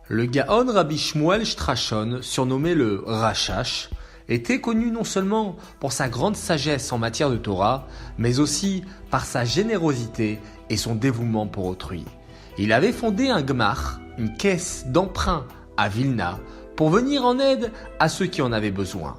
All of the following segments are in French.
Le Gaon Rabbi Shmuel Strachon, surnommé le Rachash, était connu non seulement pour sa grande sagesse en matière de Torah, mais aussi par sa générosité et son dévouement pour autrui. Il avait fondé un gmach, une caisse d'emprunt à Vilna, pour venir en aide à ceux qui en avaient besoin.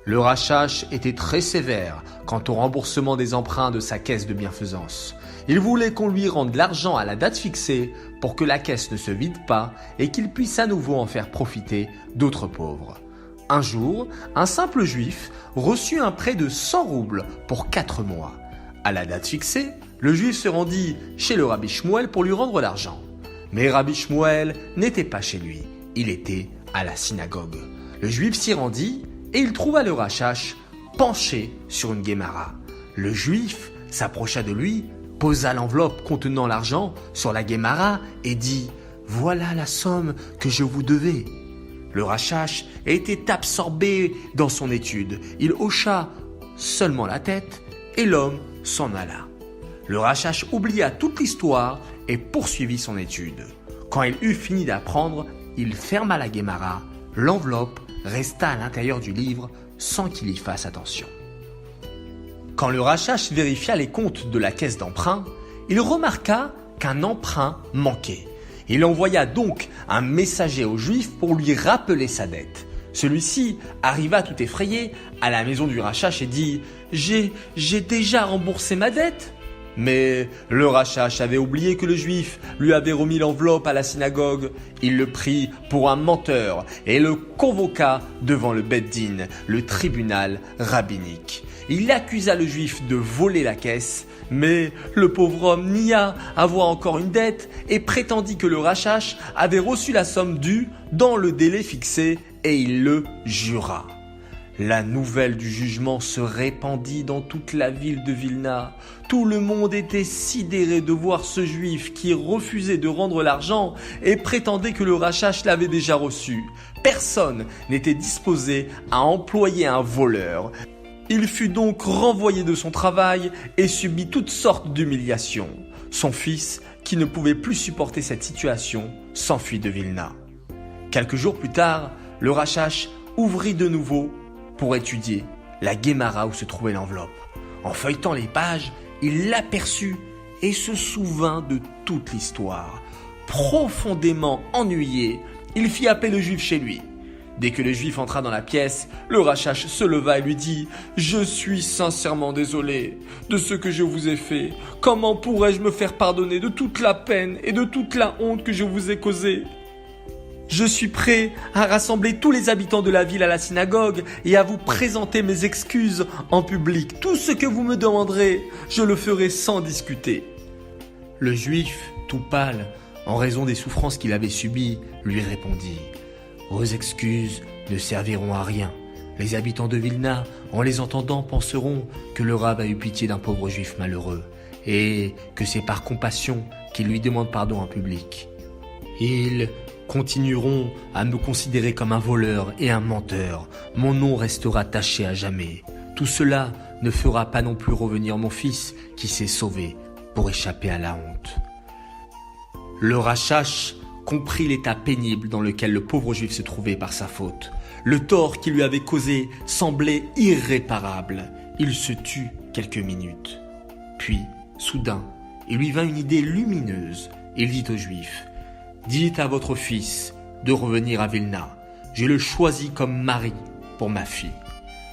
Le Rachash était très sévère quant au remboursement des emprunts de sa caisse de bienfaisance. Il voulait qu'on lui rende l'argent à la date fixée pour que la caisse ne se vide pas et qu'il puisse à nouveau en faire profiter d'autres pauvres. Un jour, un simple juif reçut un prêt de 100 roubles pour 4 mois. À la date fixée, le juif se rendit chez le Rabbi Shmuel pour lui rendre l'argent. Mais Rabbi Shmuel n'était pas chez lui, il était à la synagogue. Le juif s'y rendit et il trouva le Rachash penché sur une guémara. Le juif s'approcha de lui, posa l'enveloppe contenant l'argent sur la guémara et dit « Voilà la somme que je vous devais ». Le Rachash était absorbé dans son étude. Il hocha seulement la tête et l'homme s'en alla. Le Rachash oublia toute l'histoire et poursuivit son étude. Quand il eut fini d'apprendre, il ferma la guémara. L'enveloppe resta à l'intérieur du livre sans qu'il y fasse attention. Quand le Rachash vérifia les comptes de la caisse d'emprunt, il remarqua qu'un emprunt manquait. Il envoya donc un messager au juif pour lui rappeler sa dette. Celui-ci arriva tout effrayé à la maison du Rachash et dit « J'ai déjà remboursé ma dette ?» Mais le Rachash avait oublié que le juif lui avait remis l'enveloppe à la synagogue. Il le prit pour un menteur et le convoqua devant le Beth Din, le tribunal rabbinique. Il accusa le juif de voler la caisse, mais le pauvre homme nia avoir encore une dette et prétendit que le Rachash avait reçu la somme due dans le délai fixé et il le jura. La nouvelle du jugement se répandit dans toute la ville de Vilna. Tout le monde était sidéré de voir ce juif qui refusait de rendre l'argent et prétendait que le Rachash l'avait déjà reçu. Personne n'était disposé à employer un voleur. Il fut donc renvoyé de son travail et subit toutes sortes d'humiliations. Son fils, qui ne pouvait plus supporter cette situation, s'enfuit de Vilna. Quelques jours plus tard, le Rachash ouvrit de nouveau pour étudier la guémara où se trouvait l'enveloppe. En feuilletant les pages, il l'aperçut et se souvint de toute l'histoire. Profondément ennuyé, il fit appeler le juif chez lui. Dès que le juif entra dans la pièce, le Rachash se leva et lui dit « Je suis sincèrement désolé de ce que je vous ai fait. Comment pourrais-je me faire pardonner de toute la peine et de toute la honte que je vous ai causée ? Je suis prêt à rassembler tous les habitants de la ville à la synagogue et à vous présenter mes excuses en public. Tout ce que vous me demanderez, je le ferai sans discuter. » Le juif, tout pâle, en raison des souffrances qu'il avait subies, lui répondit « Vos excuses ne serviront à rien. Les habitants de Vilna, en les entendant, penseront que le Rav a eu pitié d'un pauvre juif malheureux et que c'est par compassion qu'il lui demande pardon en public. Ils continueront à me considérer comme un voleur et un menteur. Mon nom restera taché à jamais. Tout cela ne fera pas non plus revenir mon fils qui s'est sauvé pour échapper à la honte. » Le Rachash comprit l'état pénible dans lequel le pauvre juif se trouvait par sa faute. Le tort qu'il lui avait causé semblait irréparable. Il se tut quelques minutes. Puis, soudain, il lui vint une idée lumineuse. Il dit au juif « Dites à votre fils de revenir à Vilna. Je le choisis comme mari pour ma fille.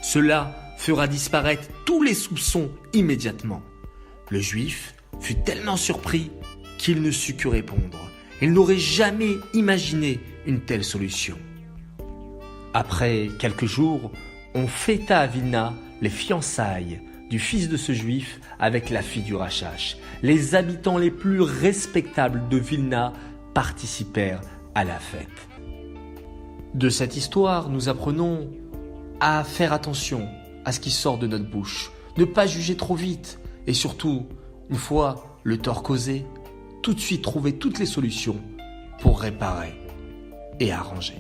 Cela fera disparaître tous les soupçons immédiatement. » Le juif fut tellement surpris qu'il ne sut que répondre. Il n'aurait jamais imaginé une telle solution. Après quelques jours, on fêta à Vilna les fiançailles du fils de ce juif avec la fille du Rachash. Les habitants les plus respectables de Vilna participèrent à la fête. De cette histoire, nous apprenons à faire attention à ce qui sort de notre bouche, ne pas juger trop vite et surtout, une fois le tort causé, tout de suite trouver toutes les solutions pour réparer et arranger.